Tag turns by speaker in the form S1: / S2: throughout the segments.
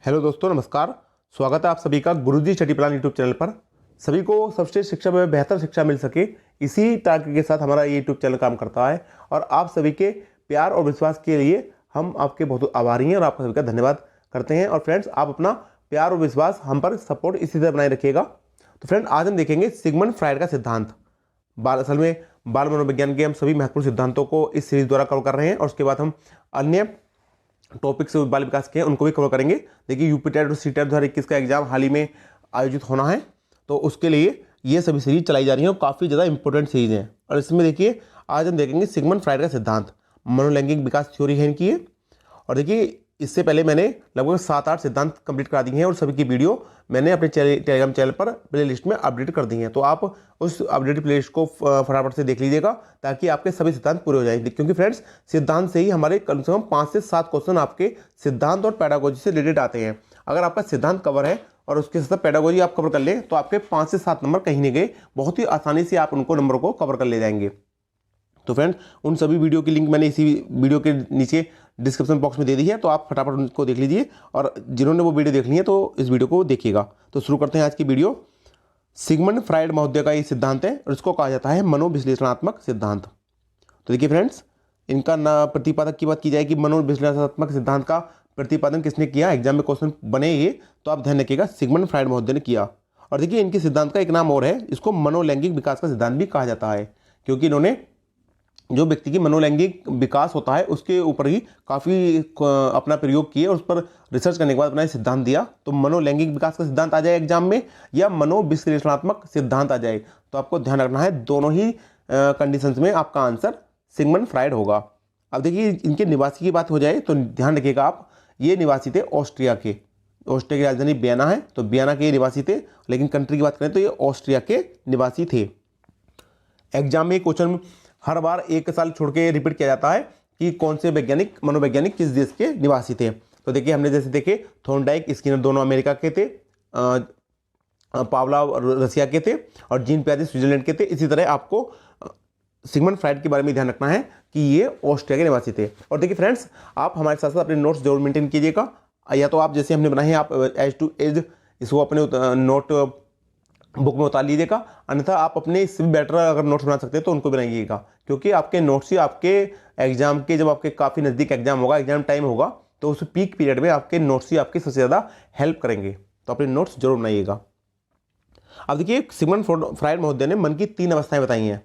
S1: Hello दोस्तों, नमस्कार। स्वागत है आप सभी का गुरुजी स्टडी प्लान यूट्यूब चैनल पर। सभी को सर्वश्रेष्ठ शिक्षा में बेहतर शिक्षा मिल सके, इसी टारगेट के साथ हमारा ये यूट्यूब चैनल काम करता है। और आप सभी के प्यार और विश्वास के लिए हम आपके बहुत आभारी हैं और आपका सभी का धन्यवाद करते हैं। और फ्रेंड्स, आप अपना प्यार और विश्वास हम पर सपोर्ट इसी तरह बनाए रखिएगा। तो फ्रेंड, आज हम देखेंगे सिगमंड फ्राइड का सिद्धांत। असल में बाल मनोविज्ञान के हम सभी महत्वपूर्ण सिद्धांतों को इस सीरीज द्वारा कवर कर रहे हैं और उसके बाद हम अन्य टॉपिक्स बाल विकास के हैं उनको भी कवर करेंगे। देखिए, यूपी टेट और सी टेट 2021 का एग्जाम हाल ही में आयोजित होना है, तो उसके लिए ये सभी सीरीज चलाई जा रही है और काफ़ी ज़्यादा इंपॉर्टेंट सीरीज हैं। और इसमें देखिए, आज हम देखेंगे सिगमंड फ्राइड का सिद्धांत, मनोलैंगिक विकास थ्योरी है इनकी ये। और देखिए, इससे पहले मैंने लगभग 7-8 सिद्धांत कंप्लीट करा दिए हैं और सभी की वीडियो मैंने अपने टेलीग्राम चैनल पर प्ले लिस्ट में अपडेट कर दी हैं। तो आप उस अपडेटेड प्ले लिस्ट को फटाफट से देख लीजिएगा ताकि आपके सभी सिद्धांत पूरे हो जाएं। क्योंकि फ्रेंड्स, सिद्धांत से ही हमारे कम से कम 5 से 7 क्वेश्चन आपके सिद्धांत और पैडागोजी से रिलेटेड आते हैं। अगर आपका सिद्धांत कवर है और उसके साथ पैडागोजी आप कवर कर लें तो आपके 5 से 7 नंबर कहीं नहीं गए, बहुत ही आसानी से आप उनको नंबर को कवर कर ले जाएंगे। तो फ्रेंड, उन सभी वीडियो की लिंक मैंने इसी वीडियो के नीचे डिस्क्रिप्शन बॉक्स में दे दी है, तो आप फटाफट उनको देख लीजिए। और जिन्होंने वो वीडियो देख ली है तो इस वीडियो को देखिएगा। तो शुरू करते हैं आज की वीडियो। सिगमंड फ्राइड महोदय का ये सिद्धांत है और इसको कहा जाता है मनोविश्लेषणात्मक सिद्धांत। तो देखिए फ्रेंड्स, इनका ना प्रतिपादक की बात की जाए कि मनोविश्लेषणात्मक सिद्धांत का प्रतिपादन किसने किया, एग्जाम में क्वेश्चन बने ये, तो आप ध्यान रखिएगा सिगमंड फ्राइड महोदय ने किया। और देखिए, इनके सिद्धांत का एक नाम और है, इसको मनोलैंगिक विकास का सिद्धांत भी कहा जाता है, क्योंकि इन्होंने जो व्यक्ति की मनोलैंगिक विकास होता है उसके ऊपर ही काफ़ी अपना प्रयोग किए और उस पर रिसर्च करने के बाद अपना सिद्धांत दिया। तो मनोलैंगिक विकास का सिद्धांत आ जाए एग्जाम में या मनोविश्लेषणात्मक सिद्धांत आ जाए, तो आपको ध्यान रखना है दोनों ही कंडीशंस में आपका आंसर सिगमंड फ्राइड होगा। अब देखिए, इनके निवासी की बात हो जाए तो ध्यान रखिएगा आप, ये निवासी थे ऑस्ट्रिया के। ऑस्ट्रिया की राजधानी वियना है, तो वियना के निवासी थे। लेकिन कंट्री की बात करें तो ये ऑस्ट्रिया के निवासी थे। एग्जाम में क्वेश्चन हर बार एक साल छोड़ के रिपीट किया जाता है कि कौन से वैज्ञानिक मनोवैज्ञानिक किस देश के निवासी थे। तो देखिए, हमने जैसे देखे थॉर्नडाइक स्किनर दोनों अमेरिका के थे, पावलोव रसिया के थे और जीन पियाजे स्विट्जरलैंड के थे। इसी तरह आपको सिगमंड फ्राइड के बारे में ध्यान रखना है कि ये ऑस्ट्रिया के निवासी थे। और देखिए फ्रेंड्स, आप हमारे साथ साथ अपने नोट्स जरूर मेंटेन कीजिएगा, या तो आप जैसे हमने बनाए हैं आप एज टू एज इसको अपने नोट बुक में उतार लीजिएगा, अन्यथा आप अपने इससे भी बेटर अगर नोट्स बना सकते हैं तो उनको बनाइएगा। क्योंकि आपके नोट्स ही आपके एग्जाम के, जब आपके काफ़ी नज़दीक एग्जाम होगा, एग्जाम टाइम होगा, तो उस पीक पीरियड में आपके नोट्स ही आपकी सबसे ज़्यादा हेल्प करेंगे। तो अपने नोट्स जरूर बनाइएगा। अब देखिए, सिगमंड फ्राइड महोदय ने मन की 3 अवस्थाएं बताई हैं।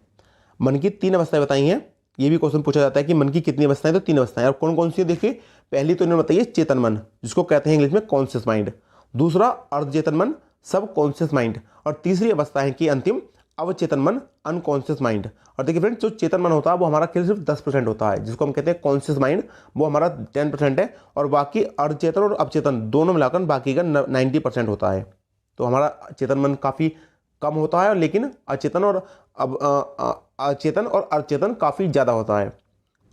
S1: मन की 3 अवस्थाएं बताई हैं। ये भी क्वेश्चन पूछा जाता है कि मन की कितनी अवस्थाएं, तो 3 अवस्थाएं। और कौन कौन सी है देखिए, पहली तो इन्होंने बताई है चेतन मन, जिसको कहते हैं इंग्लिश में कॉन्शियस माइंड। दूसरा अर्धचेतन मन, सब कॉन्शियस माइंड। और तीसरी अवस्था है कि अंतिम अवचेतन मन, अनकॉन्शियस माइंड। और देखिए फ्रेंड्स, जो चेतन मन होता है वो हमारा केवल सिर्फ 10% होता है, जिसको हम कहते हैं कॉन्शियस माइंड, वो हमारा 10% है। और बाकी अर्धचेतन और अवचेतन दोनों मिलाकर बाकी का 90% होता है। तो हमारा चेतन मन काफ़ी कम होता है, लेकिन अचेतन और अचेतन और अर्धचेतन काफ़ी ज़्यादा होता है।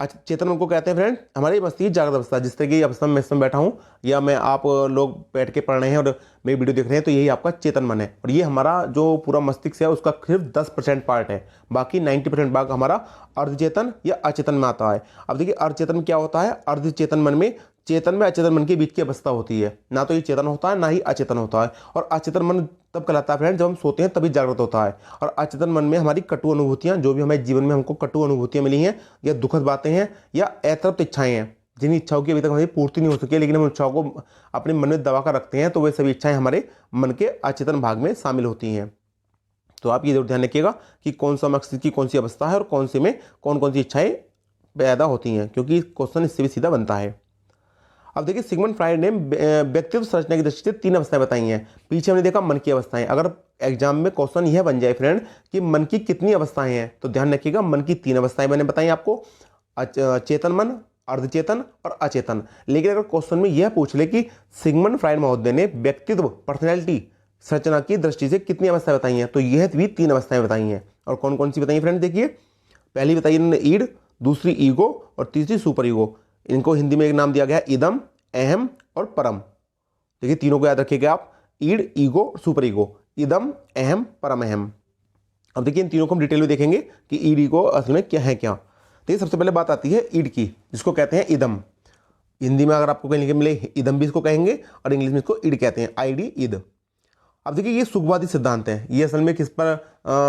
S1: चेतन मन को कहते हैं फ्रेंड हमारी मस्तिष्क जागृत अवस्था, जिस तरह की अवस्था में मैं इस समय बैठा हूँ या मैं आप लोग बैठ के पढ़ रहे हैं और मेरी वीडियो देख रहे हैं, तो यही आपका चेतन मन है। और ये हमारा जो पूरा मस्तिष्क है उसका सिर्फ 10% पार्ट है, बाकी 90% भाग हमारा अर्धचेतन या अचेतन में आता है। अब देखिए, अर्धचेतन क्या होता है, अर्धचेतन मन में चेतन में अचेतन मन के बीच की अवस्था होती है, ना तो ये चेतन होता है ना ही अचेतन होता है। और अचेतन मन तब कहलाता है फ्रेंड जब हम सोते हैं तभी जागृत होता है। और अचेतन मन में हमारी कटु अनुभूतियां, जो भी हमारे जीवन में हमको कटु अनुभूतियां मिली हैं या दुखद बातें हैं या अतृप्त इच्छाएं हैं, जिन इच्छाओं की अभी तक हमारी पूर्ति नहीं हो सकी है, लेकिन हम इच्छाओं को अपने मन में दबा कर रखते हैं, तो वे सभी इच्छाएं हमारे मन के अचेतन भाग में शामिल होती हैं। तो आप ये जरूर ध्यान रखिएगा कि कौन सा मस्तिष्क की कौन सी अवस्था है और कौन से में कौन कौन सी इच्छाएं पैदा होती हैं, क्योंकि क्वेश्चन इससे भी सीधा बनता है। अब देखिए, सिगमंड फ्राइड ने व्यक्तित्व संरचना की दृष्टि से 3 अवस्थाएं बताई हैं। पीछे हमने देखा मन की अवस्थाएं। अगर एग्जाम में क्वेश्चन यह बन जाए फ्रेंड कि मन की कितनी अवस्थाएं हैं, तो ध्यान रखिएगा मन की 3 अवस्थाएं मैंने बताई आपको, चेतन मन, अर्धचेतन और अचेतन। लेकिन अगर क्वेश्चन में यह पूछ ले कि सिगमंड फ्राइड महोदय ने व्यक्तित्व पर्सनैलिटी संरचना की दृष्टि से कितनी अवस्थाएं बताई हैं, तो यह भी 3 अवस्थाएं बताई हैं। और कौन कौन सी बताई फ्रेंड, देखिए, पहली बताई इन्होंने ईड, दूसरी ईगो और तीसरी सुपर ईगो। इनको हिंदी में एक नाम दिया गया इदम, अहम और परम। देखिए, तीनों को याद रखिएगा आप, ईड, ईगो और सुपर ईगो, इदम, अहम, परम अहम। अब देखिए, इन तीनों को हम डिटेल में देखेंगे कि ईड ईगो असल में क्या है क्या। देखिए, सबसे पहले बात आती है ईड की, जिसको कहते हैं इदम। हिंदी में अगर आपको कहीं लिखे मिले इदम भी इसको कहेंगे और इंग्लिश में इसको इड कहते हैं, ID इद। अब देखिए ये सुखवादी सिद्धांत है, ये असल में किस पर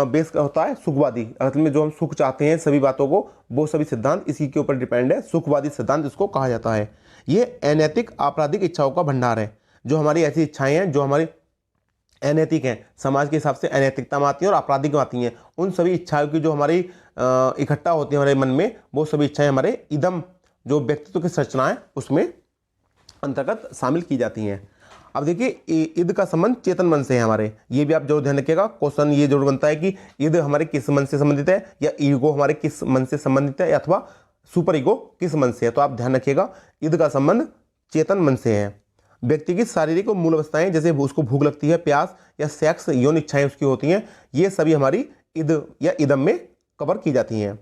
S1: बेस होता है, सुखवादी। असल में जो हम सुख चाहते हैं सभी बातों को, वो सभी सिद्धांत इसी के ऊपर डिपेंड है, सुखवादी सिद्धांत इसको कहा जाता है। ये अनैतिक आपराधिक इच्छाओं का भंडार है, जो हमारी ऐसी इच्छाएं हैं जो हमारी अनैतिक हैं, समाज के हिसाब से अनैतिकता में आती हैं और आपराधिक में आती हैं, उन सभी इच्छाओं की जो हमारी इकट्ठा होती है हमारे मन में, वो सभी इच्छाएं हमारे इदम जो व्यक्तित्व की संरचना है उसमें अंतर्गत शामिल की जाती हैं। अब देखिए इद का संबंध चेतन मन से है हमारे, ये भी आप जरूर ध्यान रखिएगा, क्वेश्चन ये जरूर बनता है कि इद हमारे किस मन से संबंधित है, या ईगो हमारे किस मन से संबंधित है, अथवा सुपर ईगो किस मन से है। तो आप ध्यान रखिएगा इद का संबंध चेतन मन से है। व्यक्ति की शारीरिक और मूल अवस्थाएं, जैसे उसको भूख लगती है, प्यास या सेक्स यौन इच्छाएं उसकी होती हैं, ये सभी हमारी इद या इदम में कवर की जाती हैं।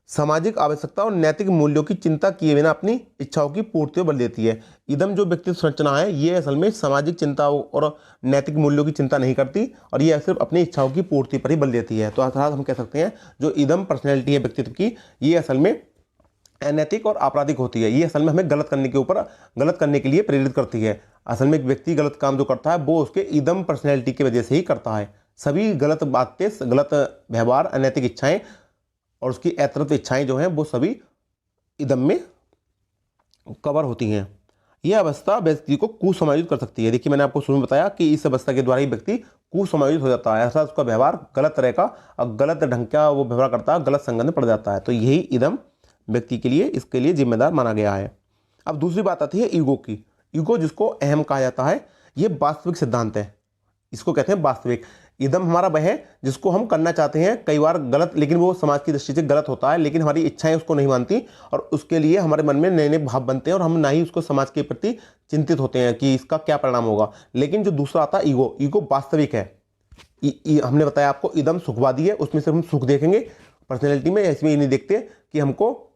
S1: सामाजिक आवश्यकता और नैतिक मूल्यों की चिंता किए बिना अपनी इच्छाओं की पूर्ति पर बल देती है। इदम जो व्यक्तित्व संरचना है ये असल में सामाजिक चिंताओं और नैतिक मूल्यों की चिंता नहीं करती, और ये सिर्फ अपनी इच्छाओं की पूर्ति पर ही बल देती है। तो अर्थात हम कह सकते हैं जो इदम पर्सनैलिटी है व्यक्तित्व की, ये असल में अनैतिक और आपराधिक होती है। ये असल में हमें गलत करने के लिए प्रेरित करती है। असल में एक व्यक्ति गलत काम जो करता है वो उसके इदम पर्सनैलिटी की वजह से ही करता है। सभी गलत बातें, गलत व्यवहार, अनैतिक इच्छाएं और उसकी अतृप्त इच्छाएं जो हैं वो सभी इदम में कवर होती हैं। यह अवस्था व्यक्ति को कुसमायोजित कर सकती है। देखिए मैंने आपको शुरू में बताया कि इस अवस्था के द्वारा ही व्यक्ति कुसमायोजित हो जाता है, अर्थात उसका व्यवहार गलत तरह का और गलत ढंग का वो व्यवहार करता है, गलत संगत में पड़ जाता है। तो यही इदम व्यक्ति के लिए इसके लिए जिम्मेदार माना गया है। अब दूसरी बात आती है ईगो की। ईगो जिसको अहम कहा जाता है, ये वास्तविक सिद्धांत है, इसको कहते हैं वास्तविक। इदम हमारा वह है जिसको हम करना चाहते हैं, कई बार गलत, लेकिन वो समाज की दृष्टि से गलत होता है, लेकिन हमारी इच्छाएं उसको नहीं मानती और उसके लिए हमारे मन में नए नए भाव बनते हैं और हम ना ही उसको समाज के प्रति चिंतित होते हैं कि इसका क्या परिणाम होगा। लेकिन जो दूसरा आता है ईगो, ईगो वास्तविक है। हमने बताया आपको इदम सुखवादी है, उसमें सिर्फ हम सुख देखेंगे पर्सनैलिटी में, इसमें ये नहीं देखते कि हमको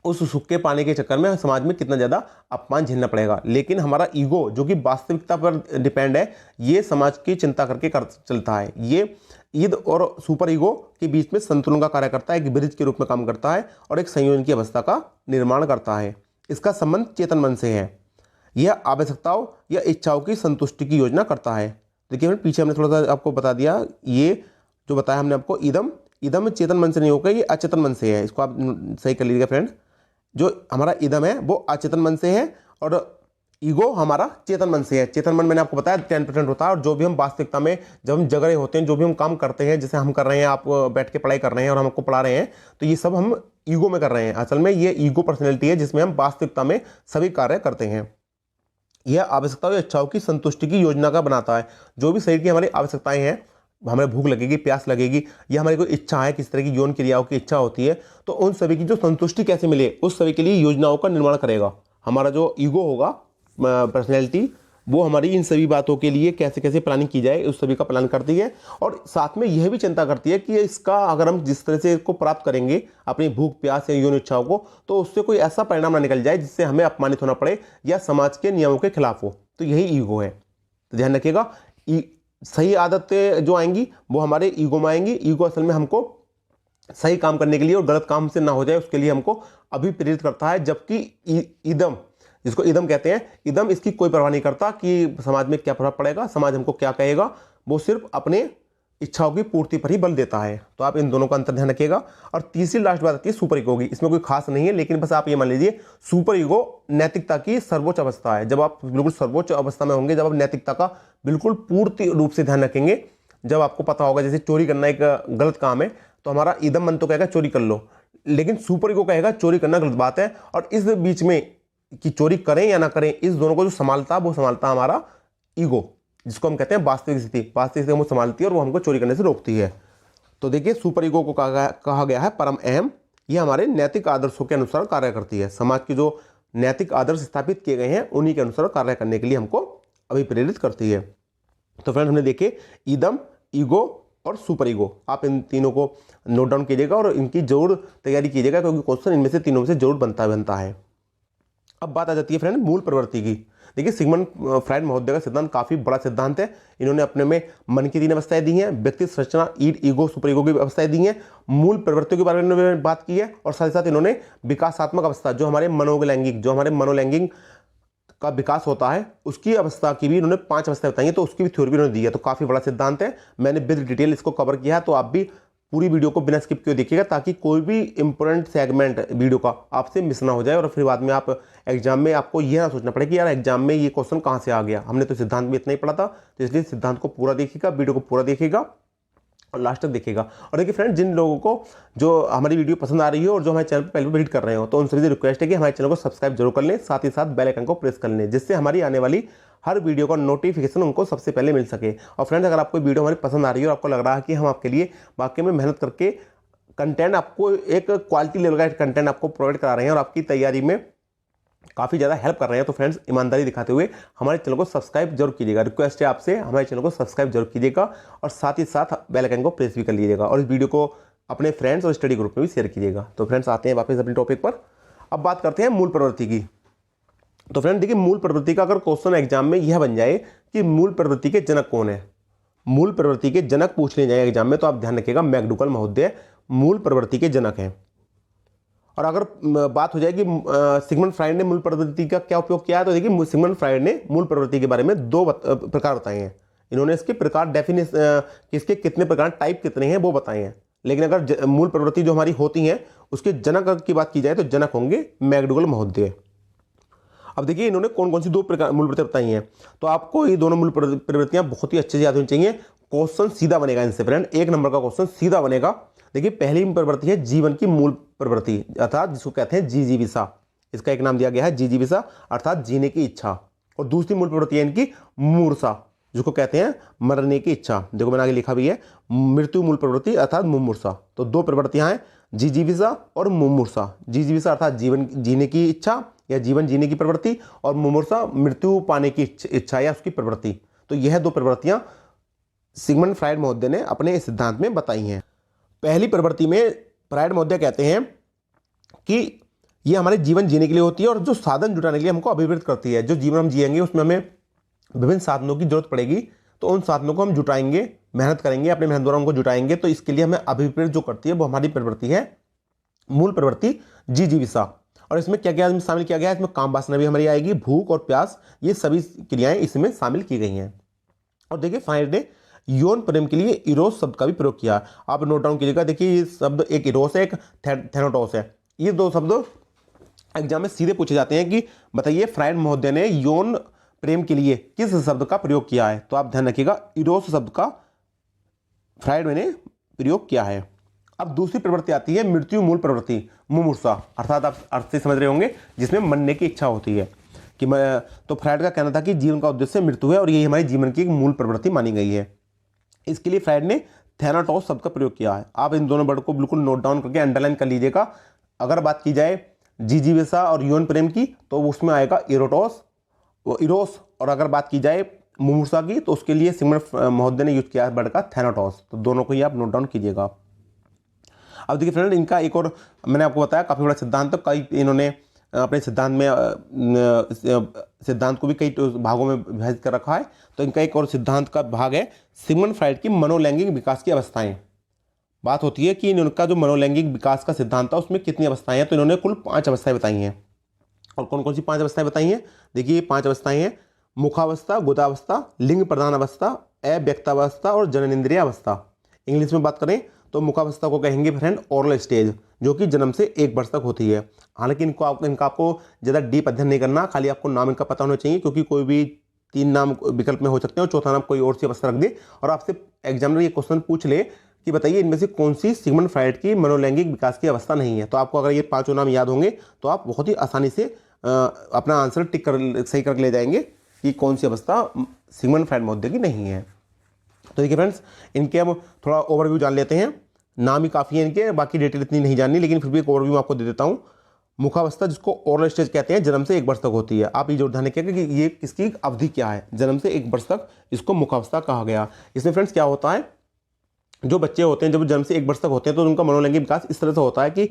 S1: उस सुख के पाने के चक्कर में समाज में कितना ज़्यादा अपमान झेलना पड़ेगा। लेकिन हमारा ईगो जो कि वास्तविकता पर डिपेंड है, ये समाज की चिंता करके चलता है। ये ईद और सुपर ईगो के बीच में संतुलन का कार्य करता है, एक ब्रिज के रूप में काम करता है और एक संयोजन की अवस्था का निर्माण करता है। इसका संबंध चेतन मन से है। यह आवश्यकताओं या इच्छाओं की संतुष्टि की योजना करता है। देखिए पीछे हमने थोड़ा सा आपको बता दिया, ये जो बताया हमने आपको इदम चेतन मन से नहीं होगा, ये अचेतन मन से है। इसको आप सही कर लीजिएगा फ्रेंड। जो हमारा इदम है वो अचेतन मन से है और ईगो हमारा चेतन मन से है। चेतन मन मैंने आपको बताया 10% होता है, और जो भी हम वास्तविकता में जब हम जग रहे होते हैं, जो भी हम काम करते हैं, जैसे हम कर रहे हैं, आप बैठ के पढ़ाई कर रहे हैं और हमको पढ़ा रहे हैं, तो ये सब हम ईगो में कर रहे हैं। असल में ये ईगो पर्सनैलिटी है जिसमें हम वास्तविकता में सभी कार्य करते हैं। यह आवश्यकताओं या इच्छाओं की संतुष्टि की योजना का बनाता है। जो भी शरीर की हमारी आवश्यकताएं हैं, हमें भूख लगेगी, प्यास लगेगी, या हमारी कोई इच्छा है, किस तरह की यौन क्रियाओं की इच्छा होती है, तो उन सभी की जो संतुष्टि कैसे मिले उस सभी के लिए योजनाओं का निर्माण करेगा। हमारा जो ईगो होगा पर्सनैलिटी, वो हमारी इन सभी बातों के लिए कैसे कैसे प्लानिंग की जाए उस सभी का प्लान करती है, और साथ में यह भी चिंता करती है कि इसका अगर हम जिस तरह से इसको प्राप्त करेंगे अपनी भूख प्यास या यौन इच्छाओं को, तो उससे कोई ऐसा परिणाम ना निकल जाए जिससे हमें अपमानित होना पड़े या समाज के नियमों के खिलाफ हो। तो यही ईगो है। तो ध्यान रखिएगा, सही आदतें जो आएंगी वो हमारे ईगो में आएंगी। ईगो असल में हमको सही काम करने के लिए और गलत काम से ना हो जाए उसके लिए हमको अभिप्रेरित करता है, जबकि इदम, जिसको इदम कहते हैं, इदम इसकी कोई परवाह नहीं करता कि समाज में क्या प्रभाव पड़ेगा, समाज हमको क्या कहेगा, वो सिर्फ अपने इच्छाओं की पूर्ति पर ही बल देता है। तो आप इन दोनों का अंतर ध्यान रखिएगा। और तीसरी लास्ट बात आती है सुपर ईगो की। इसमें कोई खास नहीं है, लेकिन बस आप ये मान लीजिए सुपर ईगो नैतिकता की सर्वोच्च अवस्था है। जब आप बिल्कुल सर्वोच्च अवस्था में होंगे, जब आप नैतिकता का बिल्कुल पूर्ति रूप से ध्यान रखेंगे, जब आपको पता होगा जैसे चोरी करना एक गलत काम है, तो हमारा इदम मन तो कहेगा चोरी कर लो, लेकिन सुपर ईगो कहेगा चोरी करना गलत बात है। और इस बीच में कि चोरी करें या ना करें, इस दोनों को जो संभालता वो संभालता हमारा ईगो, जिसको हम कहते हैं वास्तविक स्थिति। वास्तविक स्थिति हमको संभालती है और वो हमको चोरी करने से रोकती है। तो देखिए सुपर ईगो को कहा गया है परम अहम। ये हमारे नैतिक आदर्शों के अनुसार कार्य करती है। समाज के जो नैतिक आदर्श स्थापित किए गए हैं उन्हीं के अनुसार कार्य करने के लिए हमको अभिप्रेरित करती है। तो फ्रेंड हमने देखे इदम, ईगो और सुपर ईगो। आप इन तीनों को नोट डाउन कीजिएगा और इनकी जरूर तैयारी कीजिएगा, क्योंकि क्वेश्चन इनमें से तीनों में से जरूर बनता है। अब बात आ जाती है फ्रेंड मूल प्रवृत्ति की। देखिए सिगमंड फ्राइड महोदय का सिद्धांत काफ़ी बड़ा सिद्धांत है। इन्होंने अपने में मन की 3 अवस्थाएं दी हैं, व्यक्ति संरचना, ईगो, सुपर ईगो की अवस्थाएं दी हैं, मूल प्रवृत्तियों के बारे में इन्होंने बात की है, और साथ ही साथ इन्होंने विकासात्मक अवस्था, जो हमारे मनोलैंगिक का विकास होता है, उसकी अवस्था की भी इन्होंने 5 अवस्थाएं बताई हैं, तो उसकी भी थ्योरी भी इन्होंने दी है। तो काफ़ी बड़ा सिद्धांत है, मैंने विद डिटेल इसको कवर किया है, तो आप भी पूरी वीडियो को बिना स्किप किए देखिएगा, ताकि कोई भी इंपॉर्टेंट सेगमेंट वीडियो का आपसे मिस ना हो जाए, और फिर बाद में आप एग्जाम में आपको यह ना सोचना पड़े कि यार एग्जाम में ये क्वेश्चन कहाँ से आ गया, हमने तो सिद्धांत में इतना ही पढ़ा था। तो इसलिए सिद्धांत को पूरा देखिएगा, वीडियो को पूरा देखिएगा और लास्ट तक देखिएगा। और देखिए फ्रेंड, जिन लोगों को जो हमारी वीडियो पसंद आ रही है और जो हमारे चैनल पर पहले विजिट कर रहे हो, तो उन सभी से रिक्वेस्ट है कि हमारे चैनल को सब्सक्राइब जरूर कर लें, साथ ही साथ बेल आइकन को प्रेस कर लें, जिससे हमारी आने वाली हर वीडियो का नोटिफिकेशन उनको सबसे पहले मिल सके। और फ्रेंड्स, अगर आपको वीडियो हमारी पसंद आ रही है और आपको लग रहा है कि हम आपके लिए वाकई में मेहनत करके कंटेंट, आपको एक क्वालिटी लेवल का कंटेंट आपको प्रोवाइड करा रहे हैं और आपकी तैयारी में काफ़ी ज़्यादा हेल्प कर रहे हैं, तो फ्रेंड्स ईमानदारी दिखाते हुए हमारे चैनल को सब्सक्राइब जरूर कीजिएगा। रिक्वेस्ट है आपसे, हमारे चैनल को सब्सक्राइब जरूर कीजिएगा और साथ ही साथ बेल आइकन को प्रेस भी कर लीजिएगा, और इस वीडियो को अपने फ्रेंड्स और स्टडी ग्रुप में भी शेयर कीजिएगा। तो फ्रेंड्स, आते हैं वापस अपने टॉपिक पर। अब बात करते हैं मूल प्रवृत्ति की। तो फ्रेंड देखिए, मूल प्रवृत्ति का अगर क्वेश्चन एग्जाम में यह बन जाए कि मूल प्रवृत्ति के जनक कौन है, मूल प्रवृत्ति के जनक पूछ ले जाए एग्जाम में, तो आप ध्यान रखिएगा मैकडूगल महोदय मूल प्रवृत्ति के जनक हैं। और अगर बात हो जाए कि सिगमंड फ्राइड ने मूल प्रवृत्ति का क्या उपयोग किया है, तो देखिए सिगमंड फ्राइड ने मूल प्रवृत्ति के बारे में 2 प्रकार बताए हैं। इन्होंने इसके प्रकार इसके कितने प्रकार, टाइप कितने हैं वो बताए हैं। लेकिन अगर मूल प्रवृत्ति जो हमारी होती हैं उसके जनक की बात की जाए तो जनक होंगे मैकडूगल महोदय। अब देखिए इन्होंने कौन कौन सी 2 प्रकार मूल प्रवृत्ति बताई हैं, तो आपको ये दोनों मूल प्रवृत्तियां बहुत ही अच्छे से याद होनी चाहिए। क्वेश्चन सीधा बनेगा इनसे फ्रेंड, 1 नंबर का क्वेश्चन सीधा बनेगा। देखिए पहली प्रवृत्ति है जीवन की मूल प्रवृत्ति, अर्थात जिसको कहते हैं जिजीविषा। इसका एक नाम दिया गया है जिजीविषा, अर्थात जीने की इच्छा। और दूसरी मूल प्रवृत्ति है इनकी मुमूर्षा, जिसको कहते हैं मरने की इच्छा। देखो मैंने आगे लिखा भी है मृत्यु मूल प्रवृत्ति अर्थात मुमूर्षा। तो 2 प्रवृत्तियां हैं, जिजीविषा और मुमूर्षा। जिजीविषा अर्थात जीवन जीने की इच्छा या जीवन जीने की प्रवृत्ति, और मुमूर्षा मृत्यु पाने की इच्छा या उसकी प्रवृत्ति। तो यह 2 प्रवृत्तियां सिगमंड फ्राइड महोदय ने अपने सिद्धांत में बताई हैं। पहली प्रवृत्ति में फ्राइड महोदय कहते हैं कि ये हमारे जीवन जीने के लिए होती है, और जो साधन जुटाने के लिए हमको अभिवृत करती है। जो जीवन हम जिएंगे उसमें हमें विभिन्न साधनों की जरूरत पड़ेगी, तो उन साधनों को हम जुटाएंगे, मेहनत करेंगे, अपने मेहनत द्वारा उनको जुटाएंगे। तो इसके लिए हमें अभिप्रेत जो करती है वो हमारी प्रवृत्ति है मूल प्रवृत्ति जिजीविषा। और इसमें क्या क्या शामिल किया गया है, इसमें काम वासना भी हमारी आएगी, भूख और प्यास, ये सभी क्रियाएं इसमें शामिल की गई हैं। और देखिए फ्राइड ने यौन प्रेम के लिए इरोस शब्द का भी प्रयोग किया। आप नोट डाउन कीजिएगा। देखिए ये शब्द, एक इरोस है, एक थैनाटोस है। ये 2 शब्द एग्जाम में सीधे पूछे जाते हैं कि बताइए फ्राइड महोदय ने यौन प्रेम के लिए किस शब्द का प्रयोग किया है। तो आप ध्यान रखिएगा, इरोस शब्द का फ्राइड ने प्रयोग किया है। अब दूसरी प्रवृत्ति आती है मृत्यु मूल प्रवृत्ति, मुमूर्षा, अर्थात आप अर्थ से समझ रहे होंगे, जिसमें मरने की इच्छा होती है कि तो फ्राइड का कहना था कि जीवन का उद्देश्य मृत्यु है, और यही हमारे जीवन की एक मूल प्रवृत्ति मानी गई है। इसके लिए फ्राइड ने थैनाटोस शब्द का प्रयोग किया है। आप इन दोनों वर्ड को बिल्कुल नोट डाउन करके अंडरलाइन कर लीजिएगा। अगर बात की जाए जिजीविषा और यौन प्रेम की, तो उसमें आएगा इरोस, और अगर बात की जाए मुमूर्षा की, तो उसके लिए सिगमंड महोदय ने यूज किया है वर्ड का थैनाटोस। तो दोनों को ही आप नोट डाउन कीजिएगा। अब देखिए फ्रेंड, इनका एक और मैंने आपको बताया काफ़ी बड़ा सिद्धांत, तो कई इन्होंने अपने सिद्धांत को भी कई भागों में विभाजित कर रखा है। तो इनका एक और सिद्धांत का भाग है सिगमंड फ्राइड की मनोलैंगिक विकास की अवस्थाएं। बात होती है कि इनका जो मनोलैंगिक विकास का सिद्धांत था उसमें कितनी अवस्थाएं हैं, तो इन्होंने कुल 5 अवस्थाएं बताई हैं। और कौन कौन सी 5 अवस्थाएं बताई हैं, देखिए 5 अवस्थाएं हैं, मुखावस्था, गुदावस्था, लिंग प्रधान अवस्था, अव्यक्तावस्था और जननेंद्रिय अवस्था। इंग्लिश में बात करें तो मुखावस्था को कहेंगे फ्रेंड ओरल स्टेज, जो कि जन्म से 1 वर्ष तक होती है। हालांकि इनका आपको ज़्यादा डीप अध्ययन नहीं करना, खाली आपको नाम इनका पता होना चाहिए, क्योंकि कोई भी 3 नाम विकल्प में हो सकते हैं और चौथा नाम कोई और सी अवस्था रख दे, और आपसे एग्जामिनर ये क्वेश्चन पूछ ले कि बताइए इनमें से कौन सी सिगमंड फ्राइड की मनोलैंगिक विकास की अवस्था नहीं है। तो आपको अगर ये 5 नाम याद होंगे तो आप बहुत ही आसानी से अपना आंसर सही करके ले जाएंगे कि कौन सी अवस्था सिगमंड फ्राइड महोदय की नहीं है। तो देखिए फ्रेंड्स, इनके हम थोड़ा ओवरव्यू जान लेते हैं। नाम ही काफ़ी है इनके, बाकी डिटेल इतनी नहीं जाननी, लेकिन फिर भी एक ओवरव्यू आपको दे देता हूँ। मुखावस्था, जिसको ओरल स्टेज कहते हैं, जन्म से 1 वर्ष तक होती है। आप ये जो ध्यान रखिएगा कि ये किसकी अवधि क्या है, जन्म से 1 वर्ष तक इसको मुखावस्था कहा गया। इसमें फ्रेंड्स क्या होता है, जो बच्चे होते हैं जब जन्म से 1 वर्ष तक होते हैं तो उनका मनोलैंगिक विकास इस तरह से होता है कि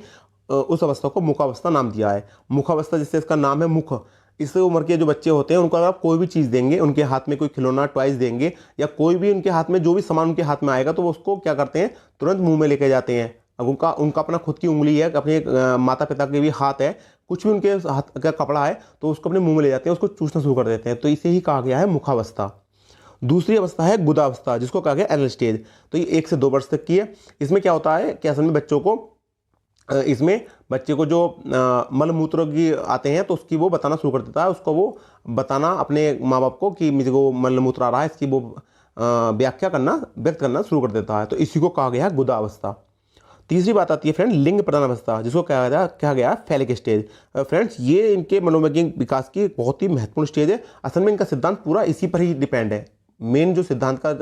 S1: उस अवस्था को मुखावस्था नाम दिया है। मुखावस्था, जिससे इसका नाम है मुख, इस उम्र के जो बच्चे होते हैं उनको अगर आप कोई भी चीज़ देंगे, उनके हाथ में कोई खिलौना टॉयज देंगे या कोई भी उनके हाथ में जो भी सामान उनके हाथ में आएगा तो वो उसको क्या करते हैं, तुरंत मुंह में लेके जाते हैं। अब उनका उनका अपना खुद की उंगली है, अपने माता पिता के भी हाथ है, कुछ भी उनके हाथ का कपड़ा है तो उसको अपने मुंह में ले जाते हैं, उसको चूसना शुरू कर देते हैं। तो इसे ही कहा गया है मुखावस्था। दूसरी अवस्था है गुदावस्था, जिसको कहा गया एडल्ट स्टेज। तो ये 1 से 2 वर्ष तक की है। इसमें क्या होता है कि असल में बच्चों को इसमें बच्चे को जो मल मूत्र की आते हैं तो उसकी वो बताना शुरू कर देता है, उसको वो बताना अपने माँ बाप को कि मुझे वो मल मूत्र आ रहा है, इसकी वो व्याख्या करना, व्यक्त करना शुरू कर देता है। तो इसी को कहा गया है गुदावस्था। तीसरी बात आती है फ्रेंड लिंग प्रदान अवस्था, जिसको कहा गया है फैलिक स्टेज। फ्रेंड्स ये इनके मनोवैज्ञानिक विकास की बहुत ही महत्वपूर्ण स्टेज है। असल में इनका सिद्धांत पूरा इसी पर ही डिपेंड है। मेन जो सिद्धांत का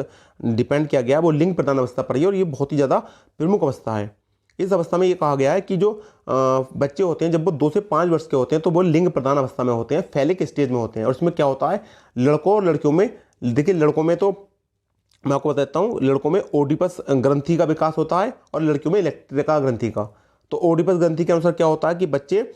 S1: डिपेंड किया गया है वो लिंग प्रदान अवस्था पर ही, और ये बहुत ही ज़्यादा प्रमुख अवस्था है। इस अवस्था में ये कहा गया है कि जो बच्चे होते हैं जब वो 2 से 5 वर्ष के होते हैं तो वो लिंग प्रदान अवस्था में होते हैं, फैलिक स्टेज में होते हैं। और इसमें क्या होता है, लड़कों और लड़कियों में, देखिए लड़कों में तो मैं आपको बताता हूँ, लड़कों में ओडिपस ग्रंथि का विकास होता है और लड़कियों में इलेक्ट्रिका ग्रंथि का। तो ओडिपस ग्रंथि के अनुसार क्या होता है कि बच्चे,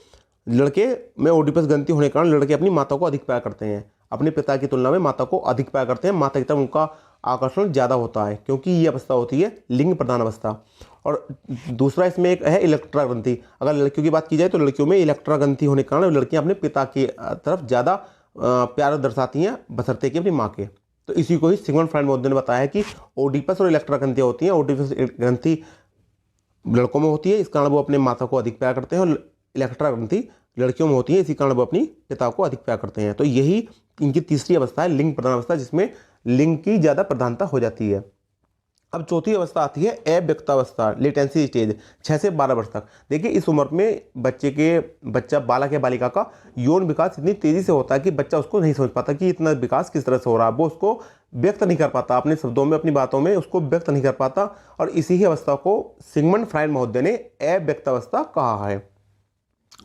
S1: लड़के में ओडिपस ग्रंथि होने के कारण लड़के अपनी माता को अधिक प्यार करते हैं, अपने पिता की तुलना में माता को अधिक प्यार करते हैं, माता की तरफ उनका आकर्षण ज़्यादा होता है, क्योंकि ये अवस्था होती है लिंग प्रदान अवस्था। और दूसरा इसमें एक है इलेक्ट्रा ग्रंथि। अगर लड़कियों की बात की जाए तो लड़कियों में इलेक्ट्रा ग्रंथि होने के कारण लड़कियां अपने पिता की तरफ ज़्यादा प्यार दर्शाती हैं बशर्ते कि अपनी माँ के। तो इसी को ही सिगमंड फ्राइड ने बताया है कि ओडिपस और इलेक्ट्रा ग्रंथियाँ होती हैं। ओडिपस ग्रंथि लड़कों में होती है, इस कारण वो अपने माता को अधिक प्यार करते हैं, और इलेक्ट्रा ग्रंथि लड़कियों में होती है, इसी कारण वो अपनी पिता को अधिक प्यार करते हैं। तो यही इनकी तीसरी अवस्था है लिंग प्रदान अवस्था, जिसमें लिंग की ज़्यादा प्रधानता हो जाती है। अब चौथी अवस्था आती है अव्यक्तावस्था, लेटेंसी स्टेज, 6 से 12 वर्ष तक। देखिए इस उम्र में बच्चा बालक या बालिका का यौन विकास इतनी तेजी से होता है कि बच्चा उसको नहीं समझ पाता कि इतना विकास किस तरह से हो रहा है, वो उसको व्यक्त नहीं कर पाता, अपने शब्दों में अपनी बातों में उसको व्यक्त नहीं कर पाता। और इसी ही अवस्था को सिगमंड फ्राइड महोदय ने अव्यक्तावस्था कहा है।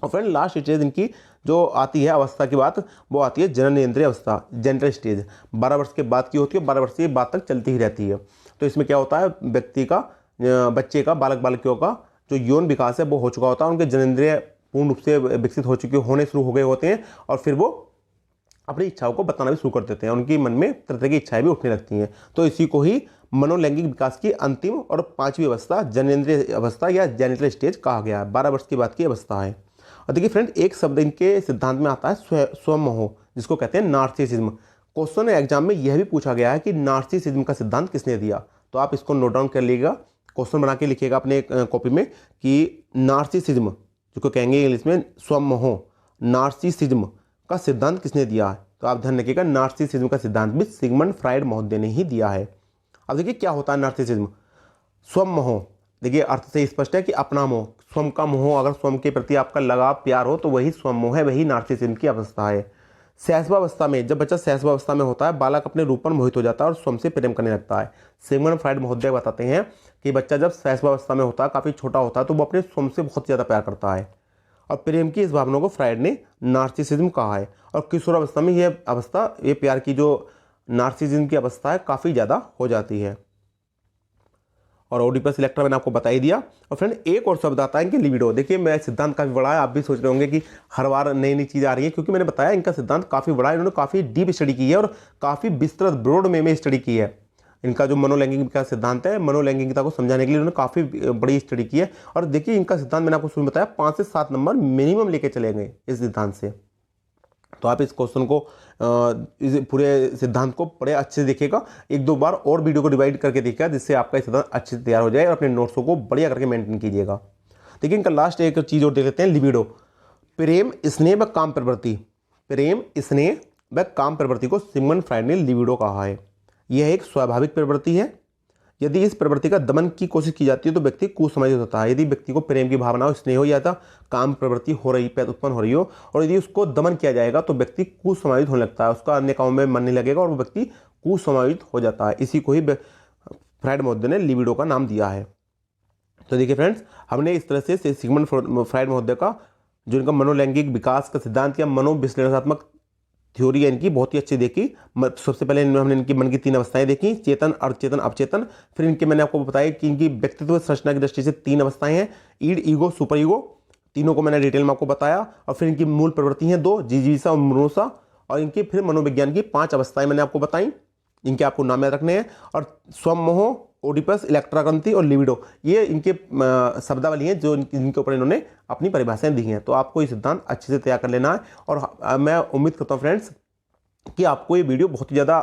S1: और फ्रेंड लास्ट स्टेज इनकी जो आती है अवस्था की बात, वो आती है जननेंद्रिय अवस्था, जेनिटल स्टेज। 12 वर्ष के बाद की होती है, 12 वर्ष के बाद तक चलती ही रहती है। तो इसमें क्या होता है, बच्चे का, बालक बालिकाओं का जो यौन विकास है वो हो चुका होता है, उनके जननेंद्रिय पूर्ण रूप से विकसित होने शुरू हो गए होते हैं, और फिर वो अपनी इच्छाओं को बताना भी शुरू कर देते हैं, उनकी मन में तरह तरह की इच्छाएं भी उठने लगती हैं। तो इसी को ही मनोलैंगिक विकास की अंतिम और 5वीं अवस्था जननेंद्रिय अवस्था या जेनिटल स्टेज कहा गया है। 12 वर्ष के बाद की अवस्था है। और देखिए फ्रेंड एक शब्द इनके सिद्धांत में आता है स्वमोह, जिसको कहते हैं नार्सिसिज्म। क्वेश्चन एग्जाम में यह भी पूछा गया है कि नार्सिसिज्म का सिद्धांत किसने दिया, तो आप इसको नोट डाउन कर लीजिएगा, क्वेश्चन बना के लिखिएगा अपने कॉपी में कि नार्सिसिज्म, जिसको कहेंगे इंग्लिश में स्वमोह, नार्सिसिज्म का सिद्धांत किसने दिया है। तो आप ध्यान रखिएगा नार्सिसिज्म का सिद्धांत भी सिगमंड फ्राइड महोदय ने ही दिया है। अब देखिए क्या होता है नार्सिसिज्म। स्वमोह, देखिए अर्थ से स्पष्ट है कि अपना मोह, स्वयं का मोह, अगर स्वयं के प्रति आपका लगाव प्यार हो तो वही स्वमोह है, वही नार्सिसिज्म की अवस्था है। शैशवावस्था में, जब बच्चा शैशवावस्था में होता है, बालक अपने रूप पर मोहित हो जाता है और स्वयं से प्रेम करने लगता है। सिगमंड फ्राइड महोदय बताते हैं कि बच्चा जब शैशवावस्था में होता है, काफ़ी छोटा होता है, तो वो अपने स्वयं से बहुत ज़्यादा प्यार करता है, और प्रेम की इस भावना को फ्राइड ने नार्सिसिज्म कहा है। और किशोरावस्था में यह अवस्था, ये प्यार की जो नार्सिसिज्म की अवस्था है, काफ़ी ज़्यादा हो जाती है। और ओडिपस इलेक्ट्रा मैंने आपको बता ही दिया। और फ्रेंड एक और शब्द आता है इनके लिबिडो। देखिए मेरा सिद्धांत काफ़ी बड़ा है, आप भी सोच रहे होंगे कि हर बार नई नई चीज़ आ रही है, क्योंकि मैंने बताया इनका सिद्धांत काफ़ी बड़ा है, इन्होंने काफ़ी डीप स्टडी की है और काफ़ी विस्तृत ब्रॉड में स्टडी की है। इनका जो मनोलैंगिक का सिद्धांत है, मनोलैंगिकता को समझाने के लिए उन्होंने काफ़ी बड़ी स्टडी की है। और देखिए इनका सिद्धांत मैंने आपको शुरू में बताया 5 से 7 नंबर मिनिमम लेके चलेंगे इस सिद्धांत से। तो आप इस क्वेश्चन को, इस पूरे सिद्धांत को बड़े अच्छे से देखिएगा, 1-2 बार और वीडियो को डिवाइड करके देखिएगा, जिससे आपका सिद्धांत अच्छे से तैयार हो जाए, और अपने नोट्सों को बढ़िया करके मेंटेन कीजिएगा। देखिए इनका लास्ट एक चीज़ और देख लेते हैं, लिबिडो, प्रेम स्नेह व काम प्रवृत्ति। प्रेम स्नेह व काम प्रवृत्ति को सिगमंड फ्राइड ने लिबिडो कहा है। यह एक स्वाभाविक प्रवृत्ति है। यदि इस प्रवृत्ति का दमन की कोशिश की जाती है तो व्यक्ति कुसमझ होता है। यदि व्यक्ति को प्रेम की भावना हो, स्नेह हो या काम प्रवृत्ति हो रही, उत्पन्न हो रही हो, और यदि उसको दमन किया जाएगा तो व्यक्ति कुसमायोजित होने लगता है, उसका अन्य कामों में मन नहीं लगेगा और वो व्यक्ति कुसमायोजित हो जाता है। इसी को ही फ्राइड महोदय ने लिबिडो का नाम दिया है। तो देखिए फ्रेंड्स, हमने इस तरह से सिगमंड फ्राइड महोदय का जो इनका मनोलैंगिक विकास का सिद्धांत या मनोविश्लेषणात्मक थ्योरी है इनकी, बहुत ही अच्छी देखी। सबसे पहले हमने इनकी मन की 3 अवस्थाएं देखी, चेतन, अर्धचेतन, अवचेतन। फिर इनके मैंने आपको बताया कि इनकी व्यक्तित्व संरचना की दृष्टि से 3 अवस्थाएं हैं, ईड, ईगो, सुपर ईगो। तीनों को मैंने डिटेल में आपको बताया। और फिर इनकी मूल प्रवृत्ति हैं 2, जिजीविसा और मनुषा, और इनकी फिर मनोविज्ञान की 5 अवस्थाएं मैंने आपको बताई, इनके आपको नाम याद रखने हैं। और स्वमोह, ओडिपस, इलेक्ट्रा ग्रंथि और लिबिडो, ये इनके शब्दावली हैं जो इनके ऊपर इन्होंने अपनी परिभाषाएं दी हैं। तो आपको ये सिद्धांत अच्छे से तैयार कर लेना है। और मैं उम्मीद करता हूँ फ्रेंड्स कि आपको ये वीडियो बहुत ही ज़्यादा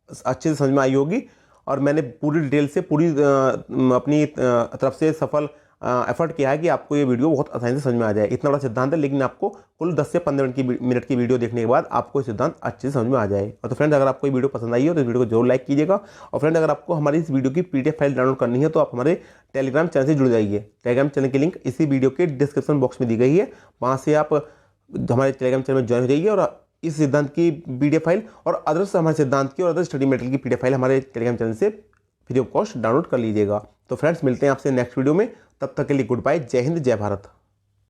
S1: अच्छे से समझ में आई होगी, और मैंने पूरी डिटेल से पूरी अपनी तरफ से सफल एफर्ट किया है कि आपको ये वीडियो बहुत आसानी से समझ में आ जाए। इतना बड़ा सिद्धांत है, लेकिन आपको कुल 10 से 15 मिनट की वीडियो देखने के बाद आपको ये सिद्धांत अच्छे से समझ में आ जाए। और तो फ्रेंड्स, अगर आपको ये वीडियो पसंद आई हो तो इस वीडियो को जरूर लाइक कीजिएगा। और फ्रेंड, अगर आपको हमारी इस वीडियो की PDF फाइल डाउनलोड करनी है तो आप हमारे टेलीग्राम चैनल से जुड़ जाइए। टेलीग्राम चैनल की लिंक इसी वीडियो के डिस्क्रिप्शन बॉक्स में दी गई है, वहाँ से आप हमारे टेलीग्राम चैनल में ज्वाइन हो जाइए और इस सिद्धांत की PDF फाइल और अदर्स हमारे सिद्धांत की और अदर स्टडी मटेरियल की PDF फाइल हमारे टेलीग्राम चैनल से फ्री ऑफ कॉस्ट डाउनलोड कर लीजिएगा। तो फ्रेंड्स, मिलते हैं आपसे नेक्स्ट वीडियो में। तब तक के लिए गुड बाय, जय हिंद, जय भारत।